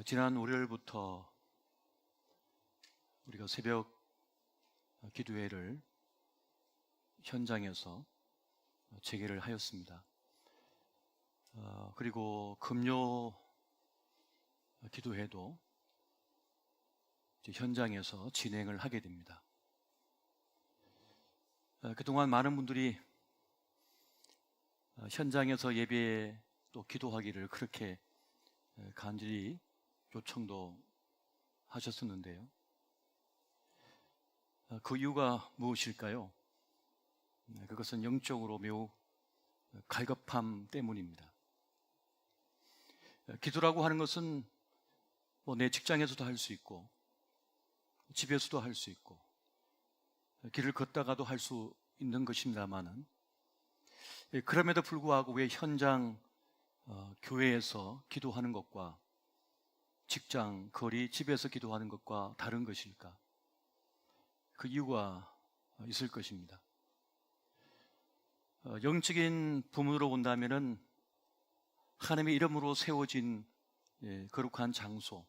지난 월요일부터 우리가 새벽 기도회를 현장에서 재개를 하였습니다. 그리고 금요 기도회도 현장에서 진행을 하게 됩니다. 그동안 많은 분들이 현장에서 예배에 또 기도하기를 그렇게 간절히 요청도 하셨었는데요. 그 이유가 무엇일까요? 그것은 영적으로 매우 갈급함 때문입니다. 기도라고 하는 것은 내 직장에서도 할 수 있고 집에서도 할 수 있고 길을 걷다가도 할 수 있는 것입니다만은, 그럼에도 불구하고 왜 현장 교회에서 기도하는 것과 직장, 거리, 집에서 기도하는 것과 다른 것일까? 그 이유가 있을 것입니다. 영적인 부문으로 본다면은 하나님의 이름으로 세워진 거룩한 장소,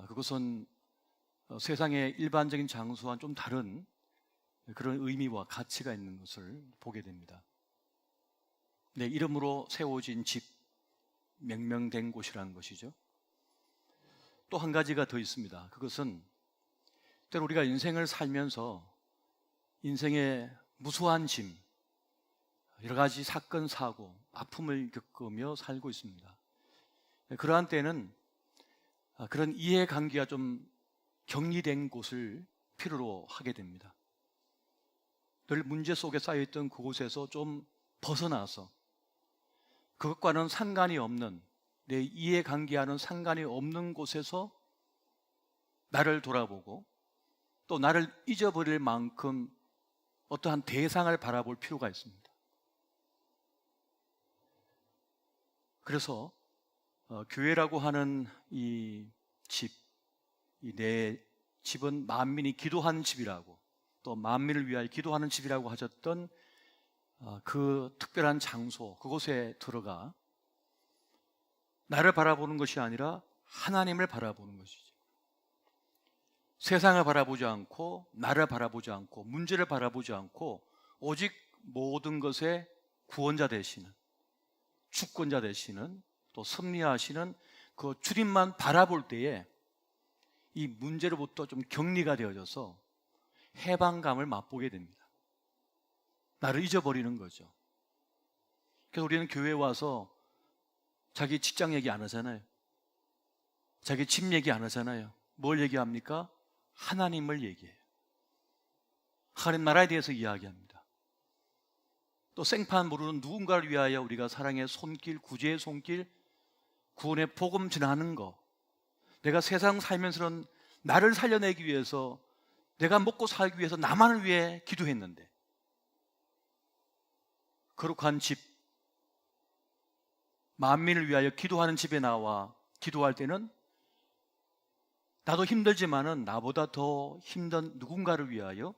그것은 세상의 일반적인 장소와는 좀 다른 그런 의미와 가치가 있는 것을 보게 됩니다. 내 이름으로 세워진 집, 명명된 곳이라는 것이죠. 또 한 가지가 더 있습니다. 그것은 때로 우리가 인생을 살면서 인생의 무수한 짐, 여러 가지 사건, 사고, 아픔을 겪으며 살고 있습니다. 그러한 때는 그런 이해관계가 좀 격리된 곳을 필요로 하게 됩니다. 늘 문제 속에 쌓여있던 그곳에서 좀 벗어나서 그것과는 상관이 없는, 내 이해관계와는 상관이 없는 곳에서 나를 돌아보고 또 나를 잊어버릴 만큼 어떠한 대상을 바라볼 필요가 있습니다. 그래서 교회라고 하는 이 집, 내 집은 만민이 기도하는 집이라고, 또 만민을 위하여 기도하는 집이라고 하셨던 그 특별한 장소, 그곳에 들어가 나를 바라보는 것이 아니라 하나님을 바라보는 것이죠. 세상을 바라보지 않고, 나를 바라보지 않고, 문제를 바라보지 않고 오직 모든 것의 구원자 되시는, 주권자 되시는, 또 섭리하시는 그 주님만 바라볼 때에 이 문제로부터 좀 격리가 되어져서 해방감을 맛보게 됩니다. 나를 잊어버리는 거죠. 그래서 우리는 교회에 와서 자기 직장 얘기 안 하잖아요. 자기 집 얘기 안 하잖아요. 뭘 얘기합니까? 하나님을 얘기해요. 하나님 나라에 대해서 이야기합니다. 또 생판 모르는 누군가를 위하여 우리가 사랑의 손길, 구제의 손길, 구원의 복음 전하는 거, 내가 세상 살면서는 나를 살려내기 위해서, 내가 먹고 살기 위해서 나만을 위해 기도했는데, 거룩한 집, 만민을 위하여 기도하는 집에 나와 기도할 때는 나도 힘들지만은 나보다 더 힘든 누군가를 위하여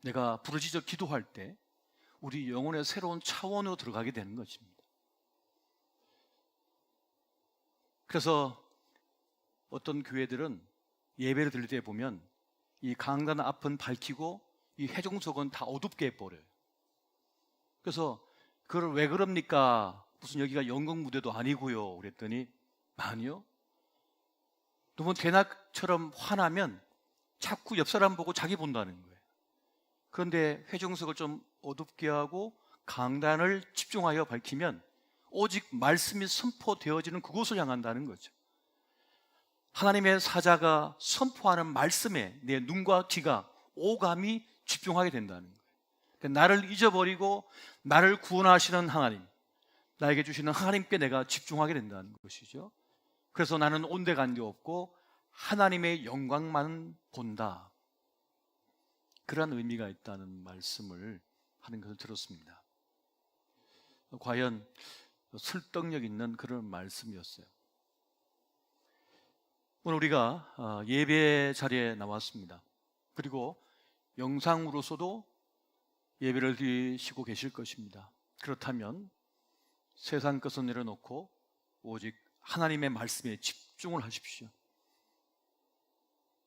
내가 부르짖어 기도할 때 우리 영혼의 새로운 차원으로 들어가게 되는 것입니다. 그래서 어떤 교회들은 예배를 드릴 때 보면 이 강단 앞은 밝히고 이 회중석은 다 어둡게 해버려요. 그래서 그걸 왜 그럽니까? 무슨 여기가 연극 무대도 아니고요. 그랬더니 아니요. 너무 대낮처럼 화나면 자꾸 옆 사람 보고 자기 본다는 거예요. 그런데 회중석을 좀 어둡게 하고 강단을 집중하여 밝히면 오직 말씀이 선포되어지는 그곳을 향한다는 거죠. 하나님의 사자가 선포하는 말씀에 내 눈과 귀가 오감이 집중하게 된다는 거예요. 그러니까 나를 잊어버리고 나를 구원하시는 하나님, 나에게 주시는 하나님께 내가 집중하게 된다는 것이죠. 그래서 나는 온데간데 없고 하나님의 영광만 본다. 그런 의미가 있다는 말씀을 하는 것을 들었습니다. 과연 설득력 있는 그런 말씀이었어요. 오늘 우리가 예배 자리에 나왔습니다. 그리고 영상으로서도 예배를 드리시고 계실 것입니다. 그렇다면 세상 것은 내려놓고 오직 하나님의 말씀에 집중을 하십시오.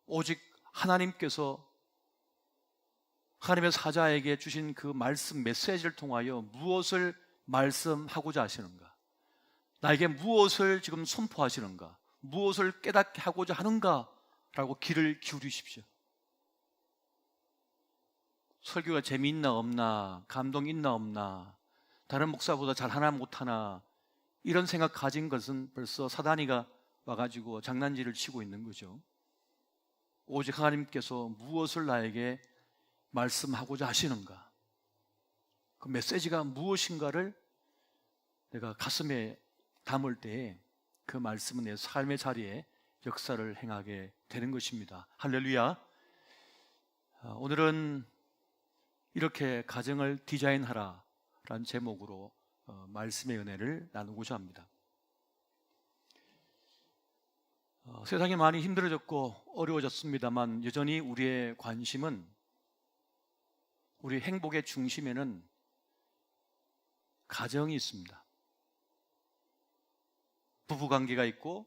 오직 하나님께서 하나님의 사자에게 주신 그 말씀 메시지를 통하여 무엇을 말씀하고자 하시는가? 나에게 무엇을 지금 선포하시는가? 무엇을 깨닫게 하고자 하는가? 라고 귀를 기울이십시오. 설교가 재미있나 없나, 감동 있나 없나, 다른 목사보다 잘하나 못하나, 이런 생각 가진 것은 벌써 사단이가 와가지고 장난질을 치고 있는 거죠. 오직 하나님께서 무엇을 나에게 말씀하고자 하시는가, 그 메시지가 무엇인가를 내가 가슴에 담을 때에 그 말씀은 내 삶의 자리에 역사를 행하게 되는 것입니다. 할렐루야. 오늘은 이렇게 가정을 디자인하라 라는 제목으로 말씀의 은혜를 나누고자 합니다. 세상이 많이 힘들어졌고 어려워졌습니다만 여전히 우리의 관심은, 우리 행복의 중심에는 가정이 있습니다. 부부관계가 있고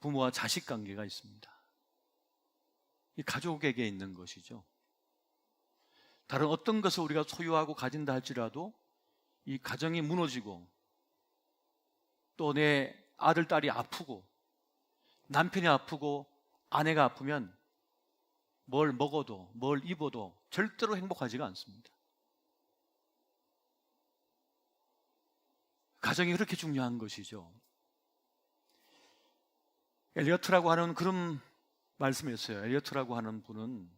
부모와 자식 관계가 있습니다. 이 가족에게 있는 것이죠. 다른 어떤 것을 우리가 소유하고 가진다 할지라도 이 가정이 무너지고 또 내 아들, 딸이 아프고 남편이 아프고 아내가 아프면 뭘 먹어도 뭘 입어도 절대로 행복하지가 않습니다. 가정이 그렇게 중요한 것이죠. 엘리어트라고 하는 그런 말씀이었어요. 엘리어트라고 하는 분은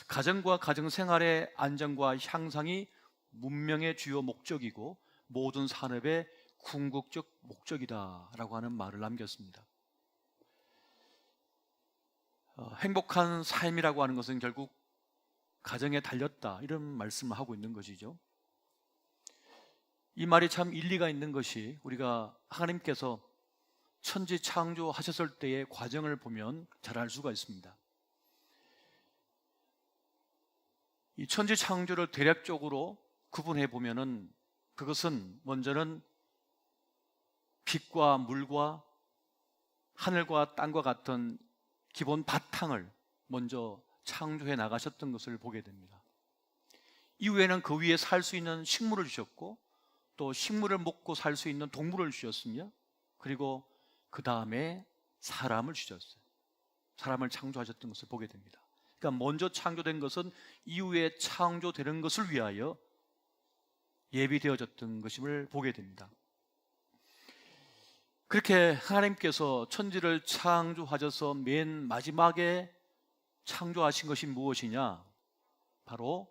가정과 가정생활의 안정과 향상이 문명의 주요 목적이고 모든 산업의 궁극적 목적이다라고 하는 말을 남겼습니다. 행복한 삶이라고 하는 것은 결국 가정에 달렸다, 이런 말씀을 하고 있는 것이죠. 이 말이 참 일리가 있는 것이, 우리가 하나님께서 천지 창조하셨을 때의 과정을 보면 잘 알 수가 있습니다. 이 천지 창조를 대략적으로 구분해 보면은, 그것은 먼저는 빛과 물과 하늘과 땅과 같은 기본 바탕을 먼저 창조해 나가셨던 것을 보게 됩니다. 이후에는 그 위에 살 수 있는 식물을 주셨고, 또 식물을 먹고 살 수 있는 동물을 주셨으며, 그리고 그 다음에 사람을 주셨어요. 사람을 창조하셨던 것을 보게 됩니다. 그러니까 먼저 창조된 것은 이후에 창조되는 것을 위하여 예비되어졌던 것임을 보게 됩니다. 그렇게 하나님께서 천지를 창조하셔서 맨 마지막에 창조하신 것이 무엇이냐? 바로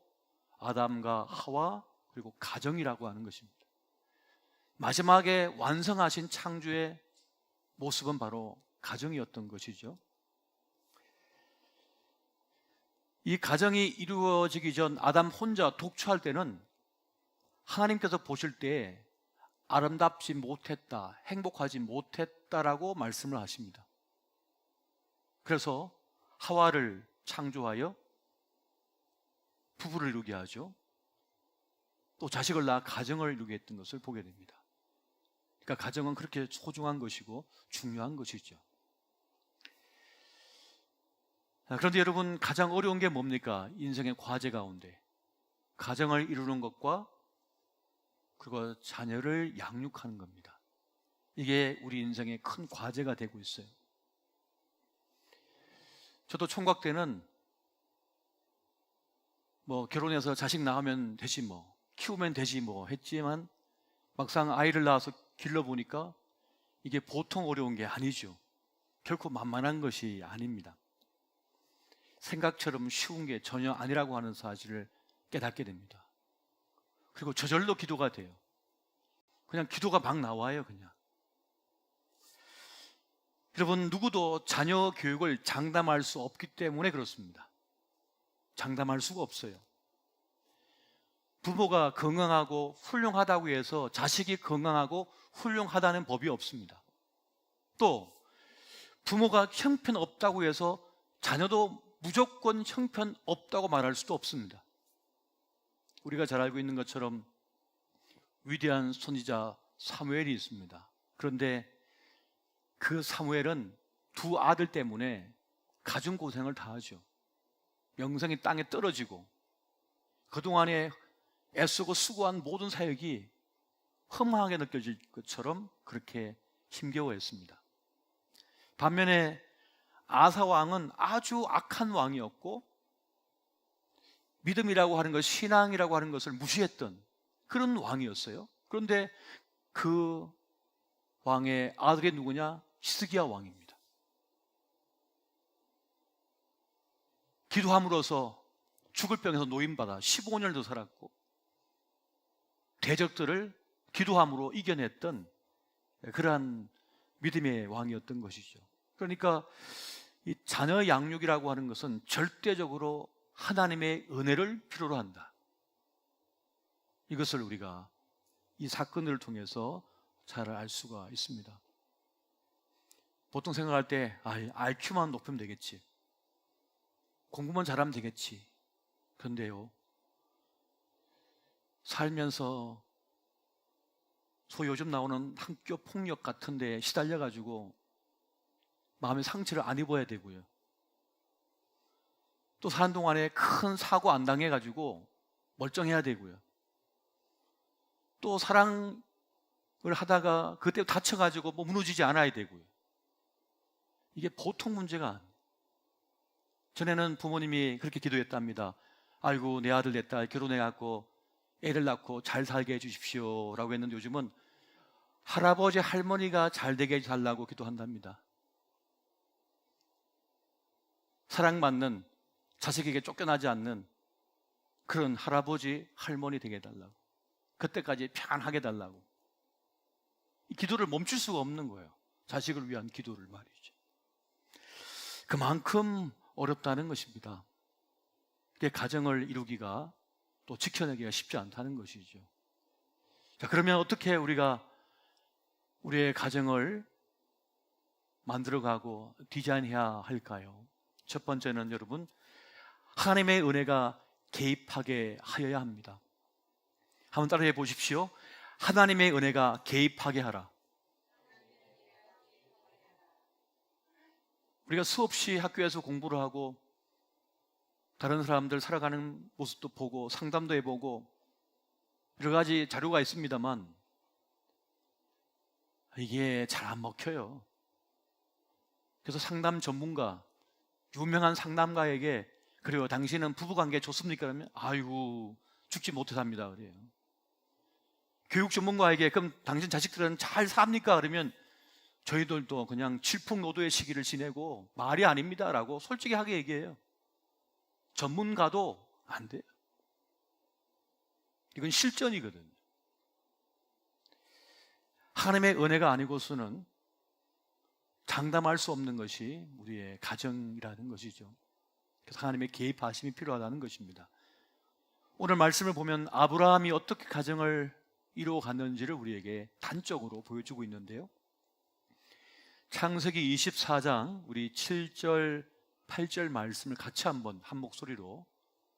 아담과 하와, 그리고 가정이라고 하는 것입니다. 마지막에 완성하신 창조의 모습은 바로 가정이었던 것이죠. 이 가정이 이루어지기 전 아담 혼자 독초할 때는 하나님께서 보실 때 아름답지 못했다, 행복하지 못했다라고 말씀을 하십니다. 그래서 하와를 창조하여 부부를 이루게 하죠. 또 자식을 낳아 가정을 이루게 했던 것을 보게 됩니다. 그러니까 가정은 그렇게 소중한 것이고 중요한 것이죠. 그런데 여러분, 가장 어려운 게 뭡니까? 인생의 과제 가운데 가정을 이루는 것과 그리고 자녀를 양육하는 겁니다. 이게 우리 인생의 큰 과제가 되고 있어요. 저도 총각 때는 결혼해서 자식 낳으면 되지 키우면 되지 했지만, 막상 아이를 낳아서 길러보니까 이게 보통 어려운 게 아니죠. 결코 만만한 것이 아닙니다. 생각처럼 쉬운 게 전혀 아니라고 하는 사실을 깨닫게 됩니다. 그리고 저절로 기도가 돼요. 그냥 기도가 막 나와요, 그냥. 여러분, 누구도 자녀 교육을 장담할 수 없기 때문에 그렇습니다. 장담할 수가 없어요. 부모가 건강하고 훌륭하다고 해서 자식이 건강하고 훌륭하다는 법이 없습니다. 또 부모가 형편없다고 해서 자녀도 무조건 형편없다고 말할 수도 없습니다. 우리가 잘 알고 있는 것처럼 위대한 선지자 사무엘이 있습니다. 그런데 그 사무엘은 두 아들 때문에 가중 고생을 다 하죠. 명성이 땅에 떨어지고 그동안에 애쓰고 수고한 모든 사역이 허무하게 느껴질 것처럼 그렇게 힘겨워했습니다. 반면에 아사 왕은 아주 악한 왕이었고 믿음이라고 하는 것, 신앙이라고 하는 것을 무시했던 그런 왕이었어요. 그런데 그 왕의 아들이 누구냐? 히스기야 왕입니다. 기도함으로써 죽을 병에서 노인받아 15년을 더 살았고 대적들을 기도함으로 이겨냈던 그러한 믿음의 왕이었던 것이죠. 그러니까 이 자녀 양육이라고 하는 것은 절대적으로 하나님의 은혜를 필요로 한다. 이것을 우리가 이 사건을 통해서 잘 알 수가 있습니다. 보통 생각할 때 IQ만 높으면 되겠지, 공부만 잘하면 되겠지. 그런데요, 살면서 소위 요즘 나오는 학교 폭력 같은 데 시달려가지고 마음의 상처를 안 입어야 되고요, 또 사는 동안에 큰 사고 안 당해가지고 멀쩡해야 되고요, 또 사랑을 하다가 그때 다쳐가지고 뭐 무너지지 않아야 되고요. 이게 보통 문제가 아니에요. 전에는 부모님이 그렇게 기도했답니다. 아이고 내 아들 내 딸 결혼해갖고 애를 낳고 잘 살게 해주십시오 라고 했는데 요즘은 할아버지 할머니가 잘 되게 해달라고 기도한답니다. 사랑받는, 자식에게 쫓겨나지 않는 그런 할아버지 할머니 되게 해달라고, 그때까지 편하게 해달라고. 이 기도를 멈출 수가 없는 거예요. 자식을 위한 기도를 말이죠. 그만큼 어렵다는 것입니다. 가정을 이루기가 또 지켜내기가 쉽지 않다는 것이죠. 자, 그러면 어떻게 우리가 우리의 가정을 만들어가고 디자인해야 할까요? 첫 번째는 여러분, 하나님의 은혜가 개입하게 하여야 합니다. 한번 따라해 보십시오. 하나님의 은혜가 개입하게 하라. 우리가 수없이 학교에서 공부를 하고 다른 사람들 살아가는 모습도 보고 상담도 해보고 여러 가지 자료가 있습니다만 이게 잘 안 먹혀요. 그래서 상담 전문가, 유명한 상담가에게 그래요, 당신은 부부관계 좋습니까? 그러면 아이고 죽지 못해 삽니다 그래요. 교육 전문가에게 그럼 당신 자식들은 잘 삽니까? 그러면 저희들도 그냥 질풍노도의 시기를 지내고 말이 아닙니다 라고 솔직하게 얘기해요. 전문가도 안 돼요. 이건 실전이거든요. 하나님의 은혜가 아니고서는 장담할 수 없는 것이 우리의 가정이라는 것이죠. 그래서 하나님의 개입하심이 필요하다는 것입니다. 오늘 말씀을 보면 아브라함이 어떻게 가정을 이루어갔는지를 우리에게 단적으로 보여주고 있는데요, 창세기 24장 우리 7절 8절 말씀을 같이 한번 한 목소리로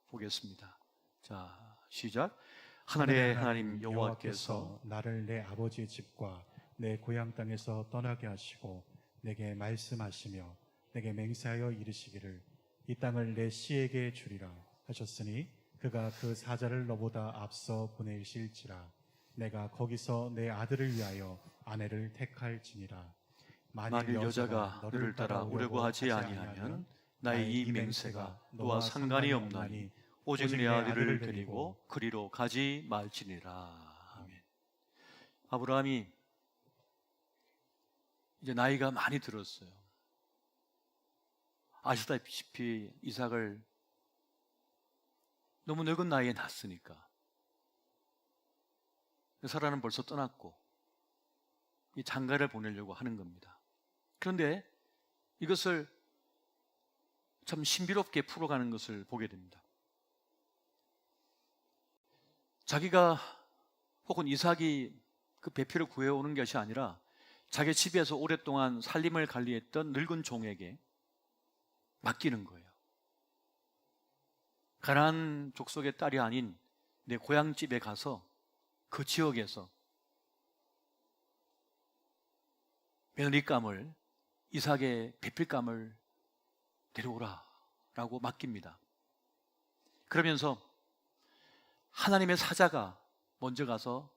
보겠습니다. 자, 시작. 하늘의 하나님 여호와께서 나를 내 아버지의 집과 내 고향 땅에서 떠나게 하시고 내게 말씀하시며 내게 맹세하여 이르시기를 이 땅을 내 씨에게 주리라 하셨으니 그가 그 사자를 너보다 앞서 보내실지라. 내가 거기서 내 아들을 위하여 아내를 택할지니라. 만일 여자가 너를 따라 오려고 하지 아니하면 나의 이 맹세가 너와 상관이 없나니 오직 내 아들을 데리고 그리로 가지 말지니라. 아멘. 아브라함이 이제 나이가 많이 들었어요. 아시다시피 이삭을 너무 늙은 나이에 낳았으니까 사라는 벌써 떠났고 이 장가를 보내려고 하는 겁니다. 그런데 이것을 참 신비롭게 풀어가는 것을 보게 됩니다. 자기가 혹은 이삭이 그 배필을 구해오는 것이 아니라 자기 집에서 오랫동안 살림을 관리했던 늙은 종에게 맡기는 거예요. 가나안 족속의 딸이 아닌 내 고향집에 가서 그 지역에서 며느리감을, 이삭의 배필감을 데려오라 라고 맡깁니다. 그러면서 하나님의 사자가 먼저 가서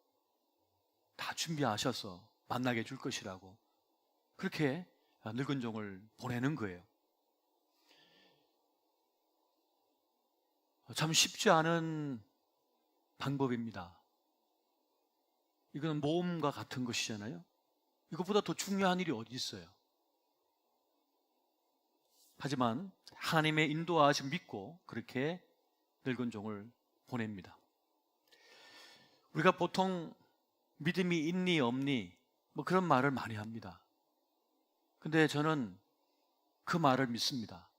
다 준비하셔서 만나게 해줄 것이라고 그렇게 늙은 종을 보내는 거예요. 참 쉽지 않은 방법입니다. 이건 모험과 같은 것이잖아요. 이것보다 더 중요한 일이 어디 있어요? 하지만 하나님의 인도하심 믿고 그렇게 늙은 종을 보냅니다. 우리가 보통 믿음이 있니 없니 뭐 그런 말을 많이 합니다. 근데 저는 그 말을 믿습니다.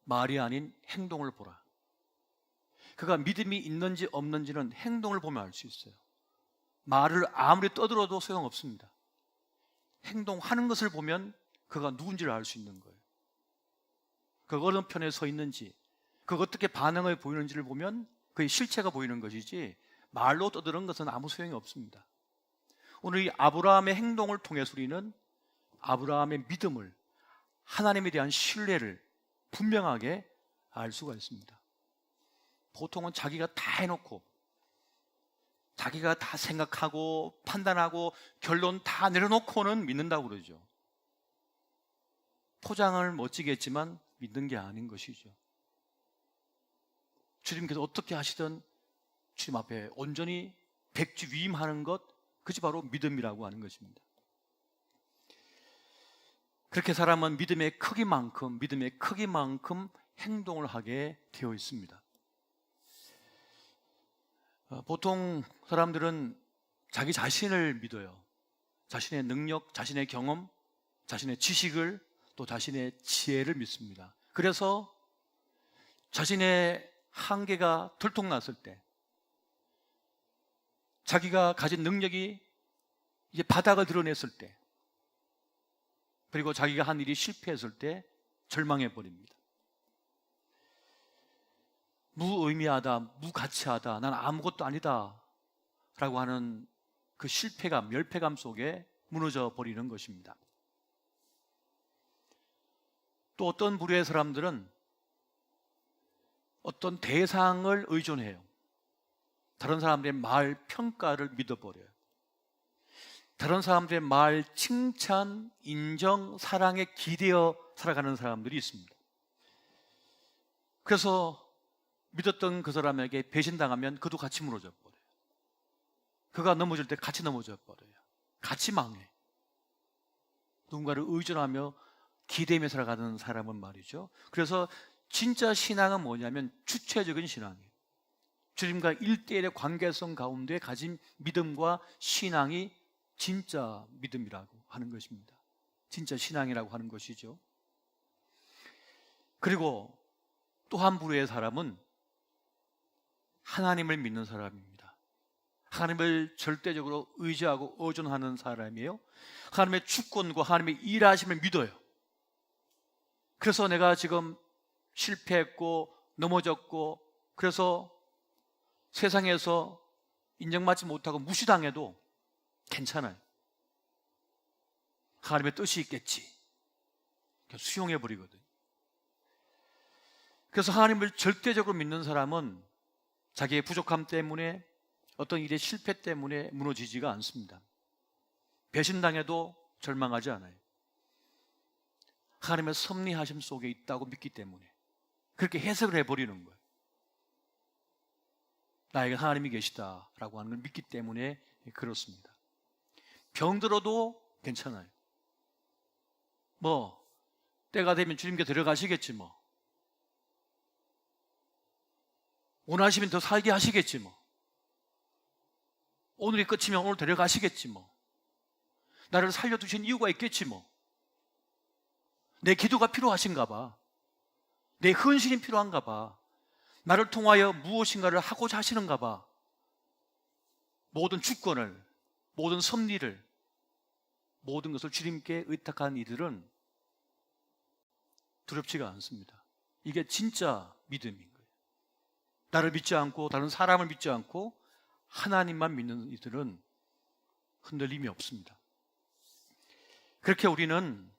말이 아닌 행동을 보라. 그가 믿음이 있는지 없는지는 행동을 보면 알 수 있어요. 말을 아무리 떠들어도 소용없습니다. 행동하는 것을 보면 그가 누군지를 알 수 있는 거예요. 그가 어느 편에 서 있는지, 그가 어떻게 반응을 보이는지를 보면 그의 실체가 보이는 것이지 말로 떠드는 것은 아무 소용이 없습니다. 오늘 이 아브라함의 행동을 통해서 우리는 아브라함의 믿음을, 하나님에 대한 신뢰를 분명하게 알 수가 있습니다. 보통은 자기가 다 해놓고 자기가 다 생각하고 판단하고 결론 다 내려놓고는 믿는다고 그러죠. 포장을 멋지게 했지만 믿는 게 아닌 것이죠. 주님께서 어떻게 하시든 주님 앞에 온전히 백지위임하는 것, 그것이 바로 믿음이라고 하는 것입니다. 그렇게 사람은 믿음의 크기만큼 행동을 하게 되어 있습니다. 보통 사람들은 자기 자신을 믿어요. 자신의 능력, 자신의 경험, 자신의 지식을, 또 자신의 지혜를 믿습니다. 그래서 자신의 한계가 들통났을 때, 자기가 가진 능력이 이제 바닥을 드러냈을 때, 그리고 자기가 한 일이 실패했을 때 절망해 버립니다. 무의미하다, 무가치하다, 난 아무것도 아니다 라고 하는 그 실패감, 멸패감 속에 무너져 버리는 것입니다. 또 어떤 부류의 사람들은 어떤 대상을 의존해요. 다른 사람들의 말 평가를 믿어버려요. 다른 사람들의 말 칭찬, 인정, 사랑에 기대어 살아가는 사람들이 있습니다. 그래서 믿었던 그 사람에게 배신당하면 그도 같이 무너져 버려요. 그가 넘어질 때 같이 넘어져 버려요. 같이 망해. 누군가를 의존하며 기대며 살아가는 사람은 말이죠. 그래서 진짜 신앙은 뭐냐면 주체적인 신앙이에요. 주님과 1대1의 관계성 가운데 가진 믿음과 신앙이 진짜 믿음이라고 하는 것입니다. 진짜 신앙이라고 하는 것이죠. 그리고 또 한 부류의 사람은 하나님을 믿는 사람입니다. 하나님을 절대적으로 의지하고 의존하는 사람이에요. 하나님의 주권과 하나님의 일하심을 믿어요. 그래서 내가 지금 실패했고 넘어졌고 그래서 세상에서 인정받지 못하고 무시당해도 괜찮아요. 하나님의 뜻이 있겠지. 수용해버리거든요. 그래서 하나님을 절대적으로 믿는 사람은 자기의 부족함 때문에 어떤 일의 실패 때문에 무너지지가 않습니다. 배신당해도 절망하지 않아요. 하나님의 섭리하심 속에 있다고 믿기 때문에 그렇게 해석을 해버리는 거예요. 나에게 하나님이 계시다라고 하는 걸 믿기 때문에 그렇습니다. 병들어도 괜찮아요. 뭐 때가 되면 주님께 데려가시겠지 뭐. 원하시면 더 살게 하시겠지 뭐. 오늘이 끝이면 오늘 데려가시겠지 뭐. 나를 살려두신 이유가 있겠지 뭐. 내 기도가 필요하신가 봐. 내 헌신이 필요한가 봐. 나를 통하여 무엇인가를 하고자 하시는가 봐. 모든 주권을, 모든 섭리를, 모든 것을 주님께 의탁한 이들은 두렵지가 않습니다. 이게 진짜 믿음인 거예요. 나를 믿지 않고 다른 사람을 믿지 않고 하나님만 믿는 이들은 흔들림이 없습니다. 그렇게 우리는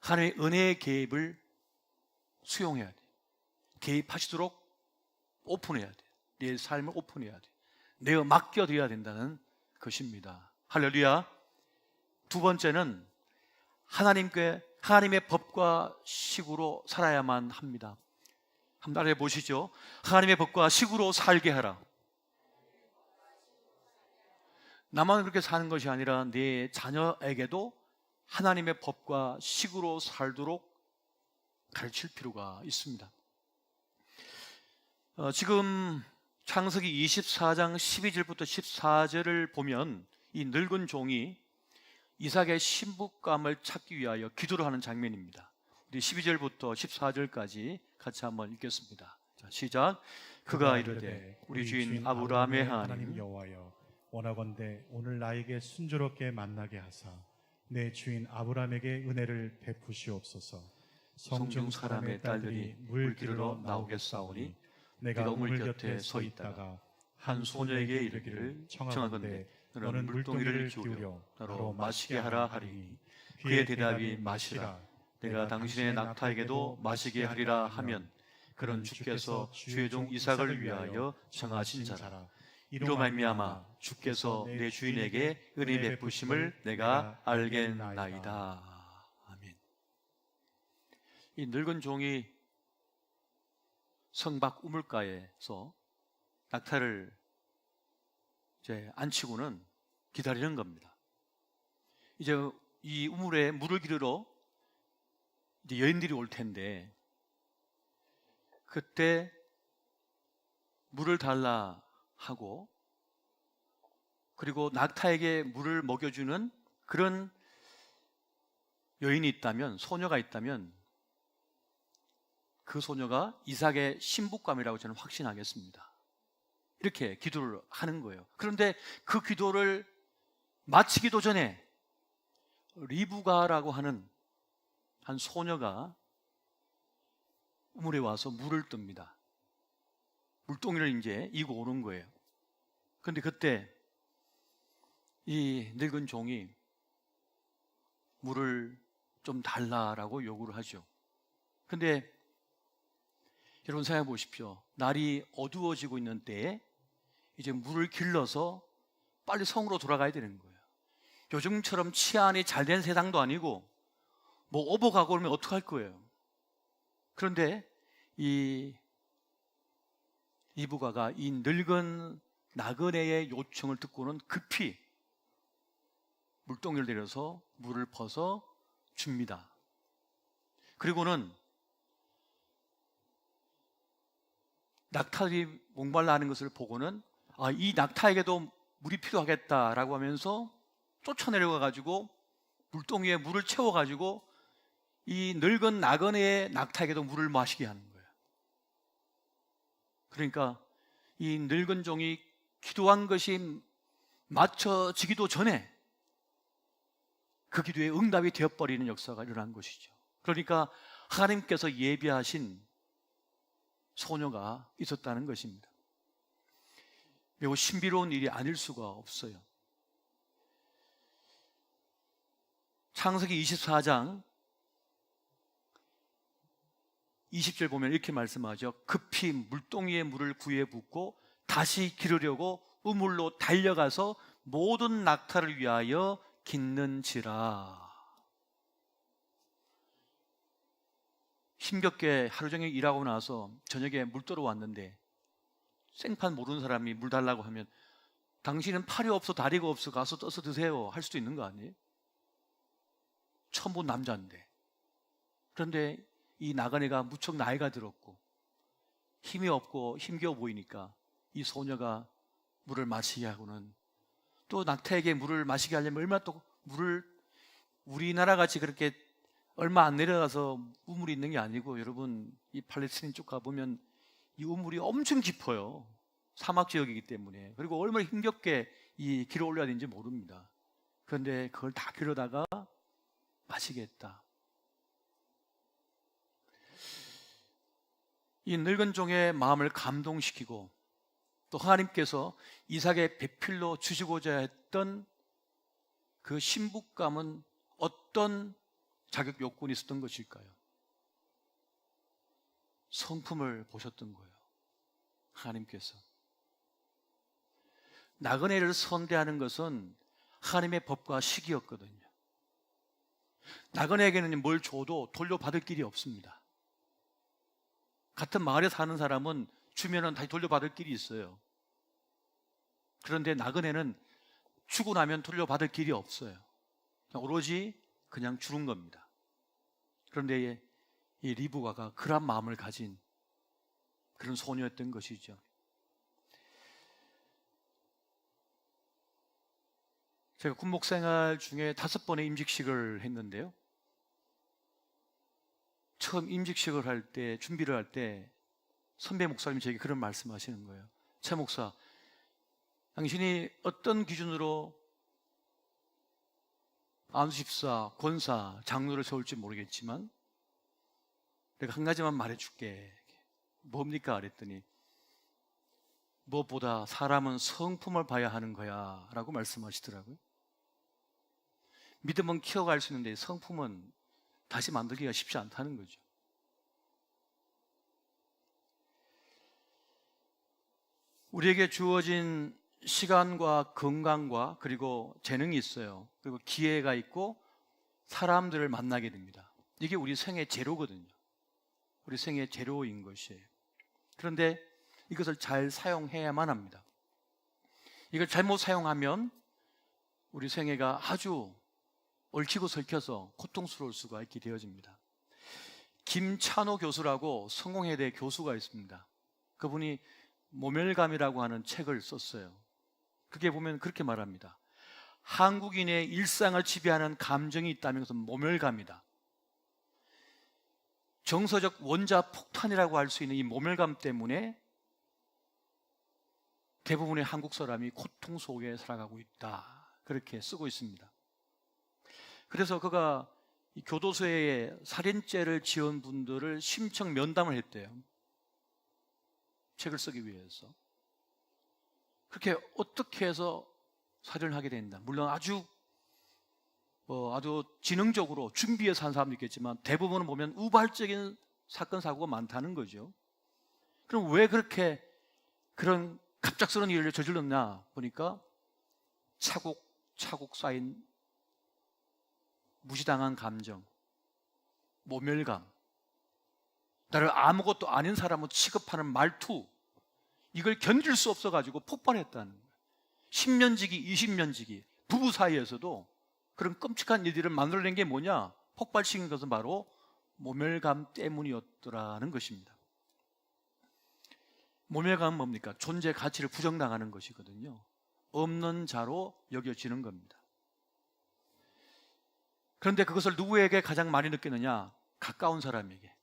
하나님의 은혜의 개입을 수용해야 돼. 개입하시도록 오픈해야 돼. 내 삶을 오픈해야 돼. 내가 맡겨드려야 된다는 것입니다. 할렐루야. 두 번째는 하나님의 법과 식으로 살아야만 합니다. 한번 따라해 보시죠. 하나님의 법과 식으로 살게 하라. 나만 그렇게 사는 것이 아니라 내 자녀에게도 하나님의 법과 식으로 살도록 가르칠 필요가 있습니다. 지금 창세기 24장 12절부터 14절을 보면 이 늙은 종이 이삭의 신부감을 찾기 위하여 기도를 하는 장면입니다. 우리 12절부터 14절까지 같이 한번 읽겠습니다. 자, 시작. 그가 이르되 우리 주인 아브라함의 하나님 여호와여, 원하건대 오늘 나에게 순조롭게 만나게 하사 내 주인 아브라함에게 은혜를 베푸시옵소서. 성중 사람의 딸들이 물 기르러 나오겠사오니 내가 우물 곁에 서 있다가 한 소녀에게 이르기를 청하건대 너는 물동이를 기울여 나로 마시게 하라 하리니 그의 대답이 마시라. 내가 당신의 낙타에게도 마시게 하리라 하면 그런 주께서 주의 종 이삭을 위하여 정하신 자라. 이로 말미암아 주께서 내 주인에게 은혜 베푸심을 내가 알겠나이다. 아멘. 이 늙은 종이 성밖 우물가에서 낙타를 이제 안치고는 기다리는 겁니다. 이제 이 우물에 물을 기르러 이제 여인들이 올 텐데 그때 물을 달라 하고 그리고 낙타에게 물을 먹여주는 그런 여인이 있다면, 소녀가 있다면 그 소녀가 이삭의 신부감이라고 저는 확신하겠습니다. 이렇게 기도를 하는 거예요. 그런데 그 기도를 마치기도 전에 리브가라고 하는 한 소녀가 우물에 와서 물을 뜹니다. 물동이를 이제 이고 오는 거예요. 그런데 그때 이 늙은 종이 물을 좀 달라라고 요구를 하죠. 그런데 여러분 생각해 보십시오. 날이 어두워지고 있는 때에 이제 물을 길러서 빨리 성으로 돌아가야 되는 거예요. 요즘처럼 치안이 잘 된 세상도 아니고 뭐 오버가고 오면 어떡할 거예요. 그런데 이 리브가가 이 늙은 나그네의 요청을 듣고는 급히 물동이를 내려서 물을 퍼서 줍니다. 그리고는 낙타들이 목말라 하는 것을 보고는 이 낙타에게도 물이 필요하겠다라고 하면서 쫓아내려가 가지고 물동이에 물을 채워 가지고 이 늙은 나그네의 낙타에게도 물을 마시게 하는 거예요. 그러니까 이 늙은 종이 기도한 것이 맞춰지기도 전에 그 기도에 응답이 되어버리는 역사가 일어난 것이죠. 그러니까 하나님께서 예비하신 소녀가 있었다는 것입니다. 매우 신비로운 일이 아닐 수가 없어요. 창세기 24장 20절 보면 이렇게 말씀하죠. 급히 물동이에 물을 구해 붓고 다시 기르려고 우물로 달려가서 모든 낙타를 위하여 깃는지라. 힘겹게 하루 종일 일하고 나서 저녁에 물 떠러 왔는데 생판 모르는 사람이 물 달라고 하면 당신은 팔이 없어 다리가 없어 가서 떠서 드세요 할 수도 있는 거 아니에요? 처음 본 남자인데. 그런데 이 나그네가 무척 나이가 들었고 힘이 없고 힘겨워 보이니까 이 소녀가 물을 마시게 하고는 또 낙타에게 물을 마시게 하려면 얼마나 또 물을 우리나라 같이 그렇게 얼마 안 내려가서 우물이 있는 게 아니고 여러분 이 팔레스타인 쪽 가보면 이 우물이 엄청 깊어요. 사막 지역이기 때문에. 그리고 얼마나 힘겹게 이 길을 올려야 되는지 모릅니다. 그런데 그걸 다 길어다가 마시겠다. 이 늙은 종의 마음을 감동시키고 또 하나님께서 이삭의 배필로 주시고자 했던 그 신부감은 어떤 자격 요건이 있었던 것일까요? 성품을 보셨던 거예요. 하나님께서. 나그네를 선대하는 것은 하나님의 법과 식이었거든요. 나그네에게는 뭘 줘도 돌려받을 길이 없습니다. 같은 마을에 사는 사람은 주면은 다시 돌려받을 길이 있어요. 그런데 나그네는 주고 나면 돌려받을 길이 없어요. 오로지 그냥 주는 겁니다. 그런데 이 리브가가 그런 마음을 가진 그런 소녀였던 것이죠. 제가 군목 생활 중에 5번의 임직식을 했는데요. 처음 임직식을 할 때, 준비를 할 때 선배 목사님이 저에게 그런 말씀하시는 거예요. 최 목사, 당신이 어떤 기준으로 안수집사, 권사, 장로를 세울지 모르겠지만 내가 한 가지만 말해줄게. 뭡니까? 그랬더니 무엇보다 사람은 성품을 봐야 하는 거야 라고 말씀하시더라고요. 믿음은 키워갈 수 있는데 성품은 다시 만들기가 쉽지 않다는 거죠. 우리에게 주어진 시간과 건강과 그리고 재능이 있어요. 그리고 기회가 있고 사람들을 만나게 됩니다. 이게 우리 생의 재료거든요. 우리 생의 재료인 것이에요. 그런데 이것을 잘 사용해야만 합니다. 이걸 잘못 사용하면 우리 생애가 아주 얽히고 설켜서 고통스러울 수가 있게 되어집니다. 김찬호 교수라고 성공회대 교수가 있습니다. 그분이 모멸감이라고 하는 책을 썼어요. 그게 보면 그렇게 말합니다. 한국인의 일상을 지배하는 감정이 있다면 그것은 모멸감이다. 정서적 원자 폭탄이라고 할 수 있는 이 모멸감 때문에 대부분의 한국 사람이 고통 속에 살아가고 있다. 그렇게 쓰고 있습니다. 그래서 그가 이 교도소에 살인죄를 지은 분들을 심청 면담을 했대요. 책을 쓰기 위해서. 그렇게 어떻게 해서 살인을 하게 된다. 물론 아주 지능적으로 준비해서 한 사람도 있겠지만 대부분은 보면 우발적인 사건 사고가 많다는 거죠. 그럼 왜 그렇게 그런 갑작스러운 일을 저질렀나 보니까 차곡차곡 쌓인 무시당한 감정, 모멸감, 나를 아무것도 아닌 사람으로 취급하는 말투, 이걸 견딜 수 없어가지고 폭발했다는 거예요. 10년지기, 20년지기 부부 사이에서도 그런 끔찍한 일들을 만들어낸 게 뭐냐? 폭발시킨 것은 바로 모멸감 때문이었더라는 것입니다. 모멸감은 뭡니까? 존재 가치를 부정당하는 것이거든요. 없는 자로 여겨지는 겁니다. 그런데 그것을 누구에게 가장 많이 느끼느냐? 가까운 사람에게.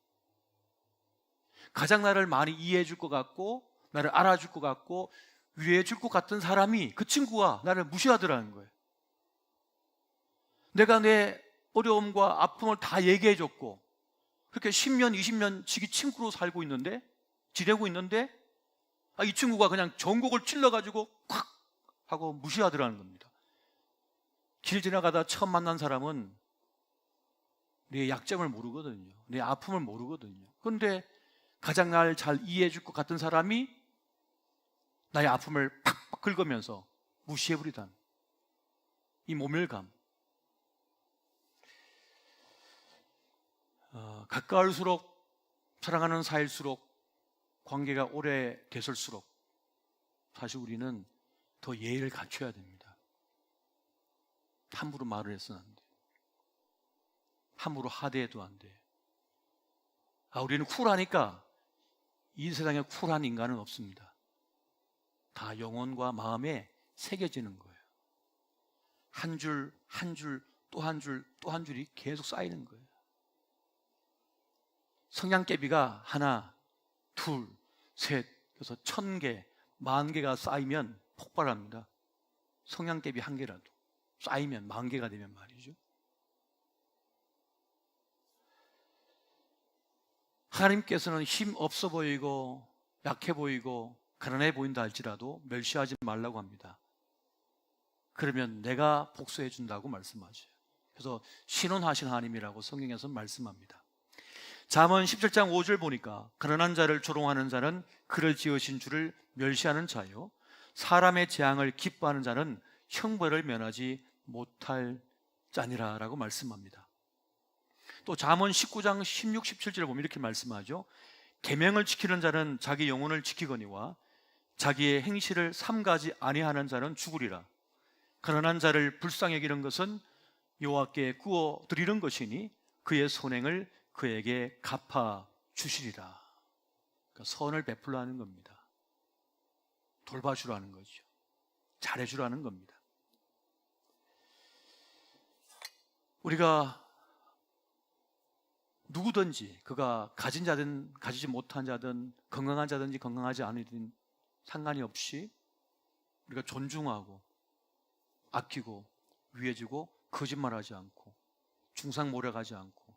가장 나를 많이 이해해 줄 것 같고 나를 알아줄 것 같고 위로해 줄 것 같은 사람이, 그 친구가 나를 무시하더라는 거예요. 내가 내 어려움과 아픔을 다 얘기해 줬고 그렇게 10년, 20년 지기 친구로 살고 있는데, 지내고 있는데 이 친구가 그냥 전곡을 찔러가지고 콱 하고 무시하더라는 겁니다. 길 지나가다 처음 만난 사람은 내 약점을 모르거든요. 내 아픔을 모르거든요. 그런데 가장 날 잘 이해해 줄 것 같은 사람이 나의 아픔을 팍팍 긁으면서 무시해버리다는 이 모멸감. 가까울수록, 사랑하는 사이일수록, 관계가 오래 됐을수록 사실 우리는 더 예의를 갖춰야 됩니다. 함부로 말을 해서는 안 돼. 함부로 하대해도 안 돼. 우리는 쿨하니까 이 세상에 쿨한 인간은 없습니다. 다 영혼과 마음에 새겨지는 거예요. 한 줄, 한 줄, 또 한 줄, 또 한 줄이 계속 쌓이는 거예요. 성냥개비가 하나, 둘, 셋, 그래서 1000개, 10,000개가 쌓이면 폭발합니다. 성냥개비 한 개라도 쌓이면 10,000개가 되면 말이죠. 하나님께서는 힘 없어 보이고 약해 보이고 가난해 보인다 할지라도 멸시하지 말라고 합니다. 그러면 내가 복수해 준다고 말씀하셔요. 그래서 신원하신 하나님이라고 성경에서 말씀합니다. 잠언 17장 5절 보니까 가난한 자를 조롱하는 자는 그를 지으신 주를 멸시하는 자요, 사람의 재앙을 기뻐하는 자는 형벌을 면하지 못할 자니라 라고 말씀합니다. 또 잠언 19장 16, 17절에 보면 이렇게 말씀하죠. 계명을 지키는 자는 자기 영혼을 지키거니와 자기의 행실을 삼가지 아니하는 자는 죽으리라. 가난한 자를 불쌍히 여기는 것은 여호와께 구워 드리는 것이니 그의 선행을 그에게 갚아 주시리라. 그러니까 선을 베풀라는 겁니다. 돌봐주라는 거죠. 잘해주라는 겁니다. 우리가 누구든지 그가 가진 자든 가지지 못한 자든 건강한 자든지 건강하지 않으든 상관이 없이 우리가 존중하고 아끼고 위해주고 거짓말하지 않고 중상모략하지 않고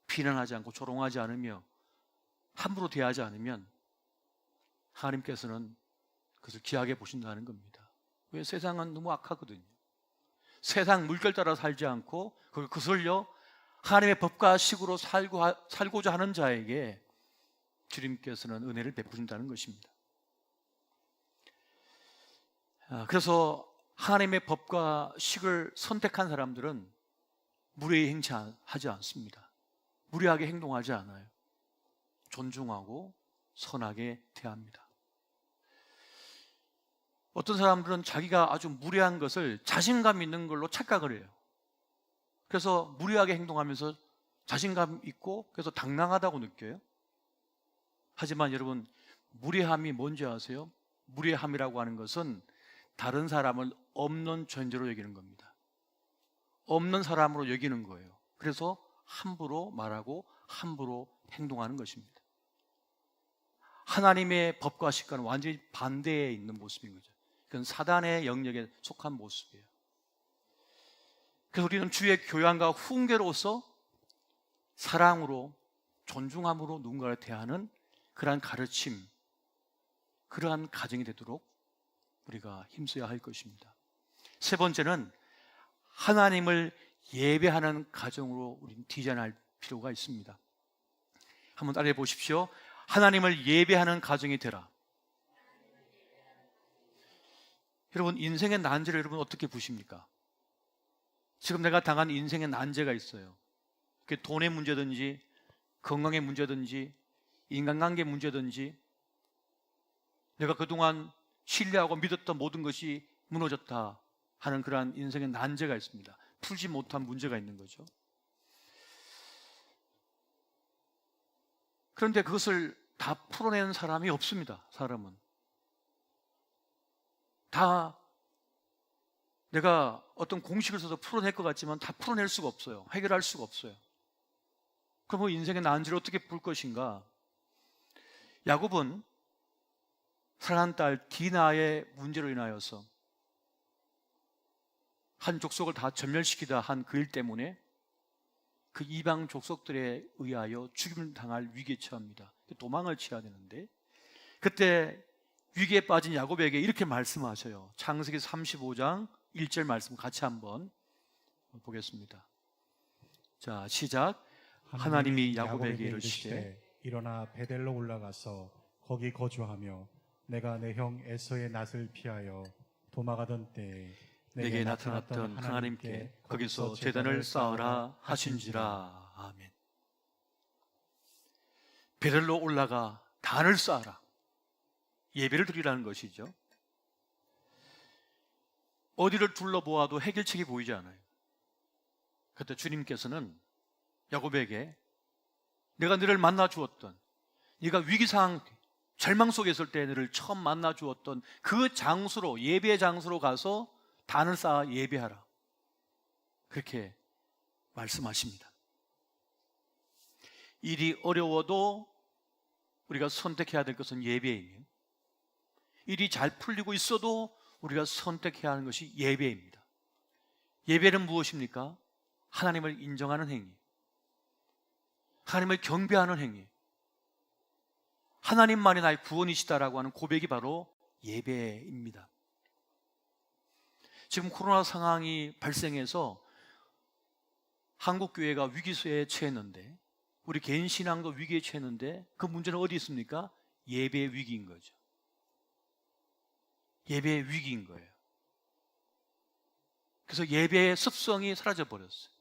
비난하지 않고 조롱하지 않으며 함부로 대하지 않으면 하나님께서는 그것을 귀하게 보신다는 겁니다. 왜? 세상은 너무 악하거든요. 세상 물결 따라 살지 않고 그걸 거슬려 하나님의 법과 식으로 살고자 하는 자에게 주님께서는 은혜를 베푸신다는 것입니다. 그래서 하나님의 법과 식을 선택한 사람들은 무례히 행치하지 않습니다. 무례하게 행동하지 않아요. 존중하고 선하게 대합니다. 어떤 사람들은 자기가 아주 무례한 것을 자신감 있는 걸로 착각을 해요. 그래서 무례하게 행동하면서 자신감 있고 그래서 당당하다고 느껴요. 하지만 여러분, 무례함이 뭔지 아세요? 무례함이라고 하는 것은 다른 사람을 없는 존재로 여기는 겁니다. 없는 사람으로 여기는 거예요. 그래서 함부로 말하고 함부로 행동하는 것입니다. 하나님의 법과 식과는 완전히 반대에 있는 모습인 거죠. 그건 사단의 영역에 속한 모습이에요. 그래서 우리는 주의 교양과 훈계로서 사랑으로 존중함으로 누군가를 대하는 그러한 가르침, 그러한 가정이 되도록 우리가 힘써야 할 것입니다. 세 번째는 하나님을 예배하는 가정으로 우리는 디자인할 필요가 있습니다. 한번 따라해 보십시오. 하나님을 예배하는 가정이 되라. 여러분, 인생의 난제를 여러분 어떻게 보십니까? 지금 내가 당한 인생의 난제가 있어요. 그게 돈의 문제든지 건강의 문제든지 인간관계 문제든지 내가 그동안 신뢰하고 믿었던 모든 것이 무너졌다 하는 그러한 인생의 난제가 있습니다. 풀지 못한 문제가 있는 거죠. 그런데 그것을 다 풀어내는 사람이 없습니다. 사람은 다 내가 어떤 공식을 써서 풀어낼 것 같지만 다 풀어낼 수가 없어요. 해결할 수가 없어요. 그럼 인생의 난제를 어떻게 풀 것인가? 야곱은 사랑하는 딸 디나의 문제로 인하여서 한 족속을 다 전멸시키다 한 그 일 때문에 그 이방 족속들에 의하여 죽임을 당할 위기에 처합니다. 도망을 치야 되는데 그때 위기에 빠진 야곱에게 이렇게 말씀하셔요. 창세기 35장 1절 말씀 같이 한번 보겠습니다. 자, 시작. 하나님이 야곱에게 이르시되 일어나 베델로 올라가서 거기 거주하며 내가 내 형 에서의 낯을 피하여 도망하던 때에 내게 나타났던 하나님께 거기서 제단을 쌓으라 하신지라. 아멘. 베델로 올라가 단을 쌓아라. 예배를 드리라는 것이죠. 어디를 둘러보아도 해결책이 보이지 않아요. 그때 주님께서는 야곱에게 내가 너를 만나 주었던, 네가 위기상황 절망 속에 있을 때 너를 처음 만나 주었던 그 장소로, 예배의 장소로 가서 단을 쌓아 예배하라. 그렇게 말씀하십니다. 일이 어려워도 우리가 선택해야 될 것은 예배이며, 일이 잘 풀리고 있어도 우리가 선택해야 하는 것이 예배입니다. 예배는 무엇입니까? 하나님을 인정하는 행위, 하나님을 경배하는 행위, 하나님만이 나의 구원이시다라고 하는 고백이 바로 예배입니다. 지금 코로나 상황이 발생해서 한국 교회가 위기에 처했는데, 우리 개인 신앙도 위기에 처했는데, 그 문제는 어디 있습니까? 예배의 위기인 거죠. 예배의 위기인 거예요. 그래서 예배의 습성이 사라져 버렸어요.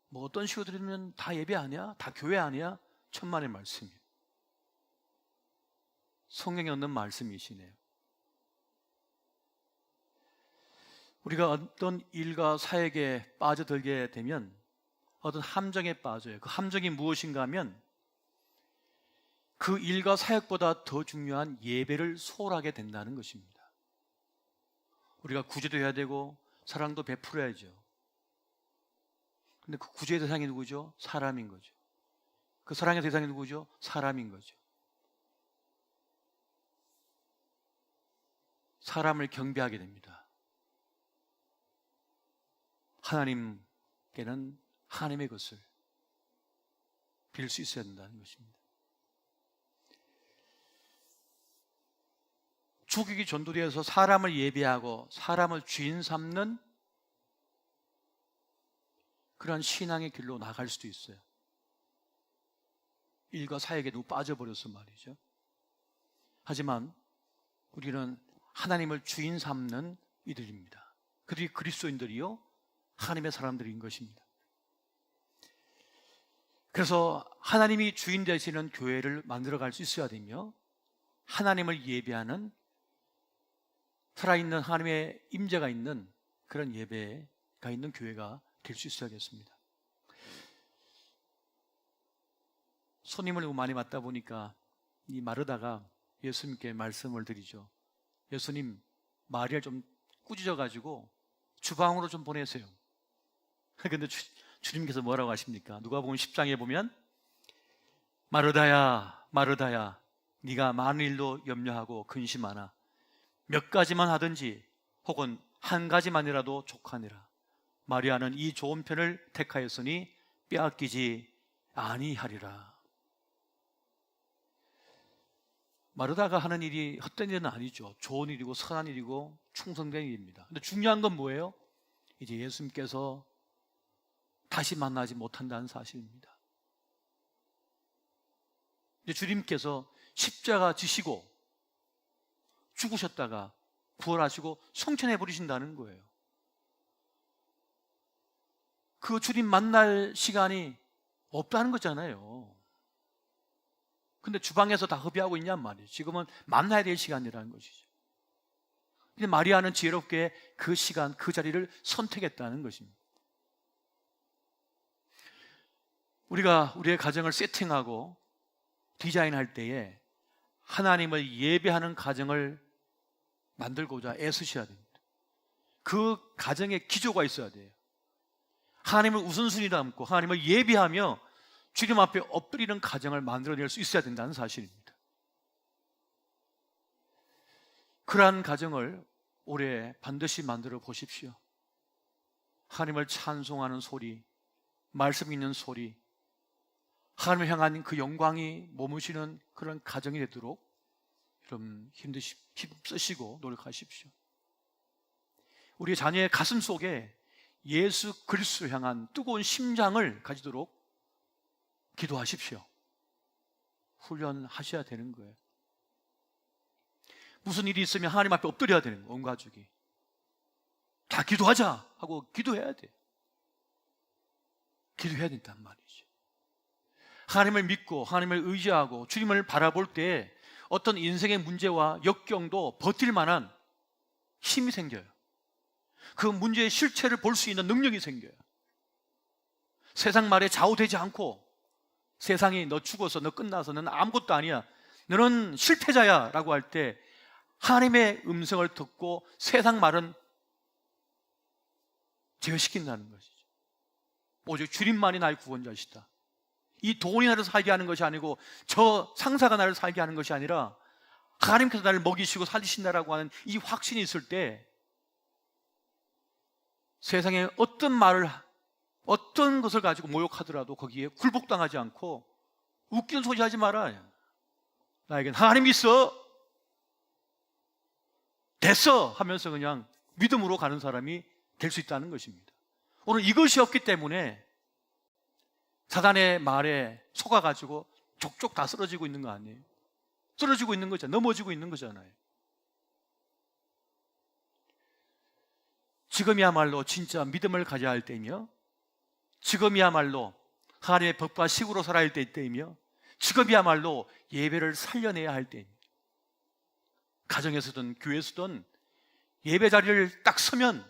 뭐 어떤 식으로 들으면 다 예배 아니야? 다 교회 아니야? 천만의 말씀이에요. 성경에 없는 말씀이시네요. 우리가 어떤 일과 사역에 빠져들게 되면 어떤 함정에 빠져요. 그 함정이 무엇인가 하면 그 일과 사역보다 더 중요한 예배를 소홀하게 된다는 것입니다. 우리가 구제도 해야 되고 사랑도 베풀어야죠. 근데 그 구제의 대상이 누구죠? 사람인 거죠. 그 사랑의 대상이 누구죠? 사람인 거죠. 사람을 경배하게 됩니다. 하나님께는 하나님의 것을 빌 수 있어야 된다는 것입니다. 주기기 전도되어서 사람을 예배하고 사람을 주인 삼는 그러한 신앙의 길로 나갈 수도 있어요. 일과 사역에 너무 빠져버려서 말이죠. 하지만 우리는 하나님을 주인 삼는 이들입니다. 그들이 그리스도인들이요 하나님의 사람들인 것입니다. 그래서 하나님이 주인 되시는 교회를 만들어갈 수 있어야 되며, 하나님을 예배하는 살아있는 하나님의 임재가 있는 그런 예배가 있는 교회가 될 수 있어야겠습니다. 손님을 많이 맞다 보니까 이 마르다가 예수님께 말씀을 드리죠. 예수님, 마리아를 좀 꾸짖어가지고 주방으로 좀 보내세요. 그런데 주님께서 뭐라고 하십니까? 누가복음 10장에 보면 마르다야, 마르다야, 네가 많은 일로 염려하고 근심하나 몇 가지만 하든지 혹은 한 가지만이라도 족하니라. 마리아는 이 좋은 편을 택하였으니 빼앗기지 아니하리라. 마르다가 하는 일이 헛된 일은 아니죠. 좋은 일이고 선한 일이고 충성된 일입니다. 근데 중요한 건 뭐예요? 이제 예수님께서 다시 만나지 못한다는 사실입니다. 이제 주님께서 십자가 지시고 죽으셨다가 부활하시고 성천해 버리신다는 거예요. 그 주님 만날 시간이 없다는 거잖아요. 근데 주방에서 다 허비하고 있냔 말이에요. 지금은 만나야 될 시간이라는 것이죠. 근데 마리아는 지혜롭게 그 시간, 그 자리를 선택했다는 것입니다. 우리가 우리의 가정을 세팅하고 디자인할 때에 하나님을 예배하는 가정을 만들고자 애쓰셔야 됩니다. 그 가정에 기조가 있어야 돼요. 하나님을 우선순위 담고 하나님을 예배하며 주님 앞에 엎드리는 가정을 만들어낼 수 있어야 된다는 사실입니다. 그러한 가정을 올해 반드시 만들어 보십시오. 하나님을 찬송하는 소리, 말씀 있는 소리, 하나님을 향한 그 영광이 머무시는 그런 가정이 되도록 좀 힘쓰시고 노력하십시오. 우리 자녀의 가슴 속에 예수 그리스도를 향한 뜨거운 심장을 가지도록 기도하십시오. 훈련하셔야 되는 거예요. 무슨 일이 있으면 하나님 앞에 엎드려야 되는 거예요. 온 가족이 다 기도하자 하고 기도해야 돼요. 기도해야 된단 말이죠. 하나님을 믿고 하나님을 의지하고 주님을 바라볼 때 어떤 인생의 문제와 역경도 버틸 만한 힘이 생겨요. 그 문제의 실체를 볼 수 있는 능력이 생겨요. 세상 말에 좌우되지 않고 세상이 너 죽어서 너 끝나서 너는 아무것도 아니야, 너는 실패자야 라고 할 때 하나님의 음성을 듣고 세상 말은 제어시킨다는 것이죠. 오직 주님만이 나의 구원자시다. 이 돈이 나를 살게 하는 것이 아니고 저 상사가 나를 살게 하는 것이 아니라 하나님께서 나를 먹이시고 살리신다라고 하는 이 확신이 있을 때 세상에 어떤 말을, 어떤 것을 가지고 모욕하더라도 거기에 굴복당하지 않고 웃기는 소리 하지 마라. 나에겐 하나님이 있어. 됐어 하면서 그냥 믿음으로 가는 사람이 될 수 있다는 것입니다. 오늘 이것이 없기 때문에 사단의 말에 속아가지고 족족 다 쓰러지고 있는 거 아니에요? 쓰러지고 있는 거잖아요. 넘어지고 있는 거잖아요. 지금이야말로 진짜 믿음을 가져야 할 때이며, 지금이야말로 하나님의 법과 식으로 살아야 할 때이며, 지금이야말로 예배를 살려내야 할 때입니다. 가정에서든 교회에서든 예배 자리를 딱 서면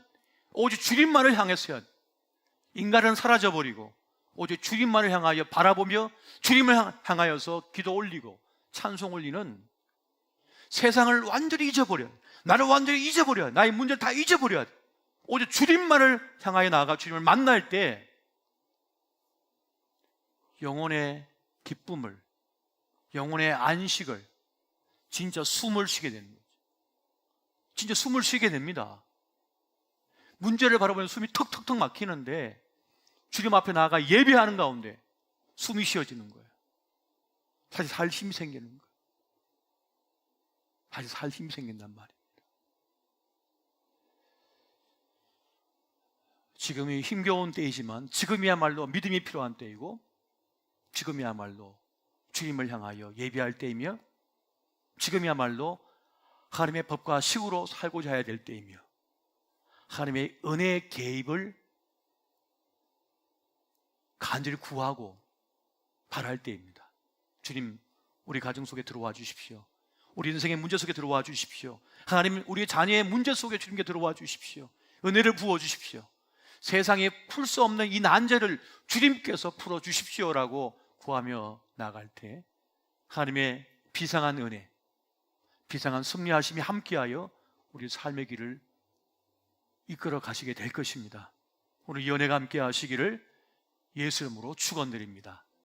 오직 주님만을 향해서야, 인간은 사라져버리고 오직 주님만을 향하여 바라보며 주님을 향하여서 기도 올리고 찬송 올리는, 세상을 완전히 잊어버려, 나를 완전히 잊어버려, 나의 문제를 다 잊어버려야 돼. 오직 주님만을 향하여 나아가 주님을 만날 때 영혼의 기쁨을, 영혼의 안식을, 진짜 숨을 쉬게 되는 거죠. 진짜 숨을 쉬게 됩니다. 문제를 바라보면 숨이 턱턱턱 막히는데 주님 앞에 나아가 예배하는 가운데 숨이 쉬어지는 거예요. 다시 살 힘이 생기는 거예요. 다시 살 힘이 생긴단 말이에요. 지금이 힘겨운 때이지만 지금이야말로 믿음이 필요한 때이고, 지금이야말로 주님을 향하여 예배할 때이며, 지금이야말로 하나님의 법과 식으로 살고자 해야 될 때이며, 하나님의 은혜의 개입을 간절히 구하고 바랄 때입니다. 주님, 우리 가정 속에 들어와 주십시오. 우리 인생의 문제 속에 들어와 주십시오. 하나님, 우리 자녀의 문제 속에 주님께 들어와 주십시오. 은혜를 부어 주십시오. 세상에 풀 수 없는 이 난제를 주님께서 풀어 주십시오라고 구하며 나갈 때 하나님의 비상한 은혜, 비상한 섭리하심이 함께하여 우리 삶의 길을 이끌어 가시게 될 것입니다. 오늘 이 은혜가 함께 하시기를 예수 이름으로 축원드립니다.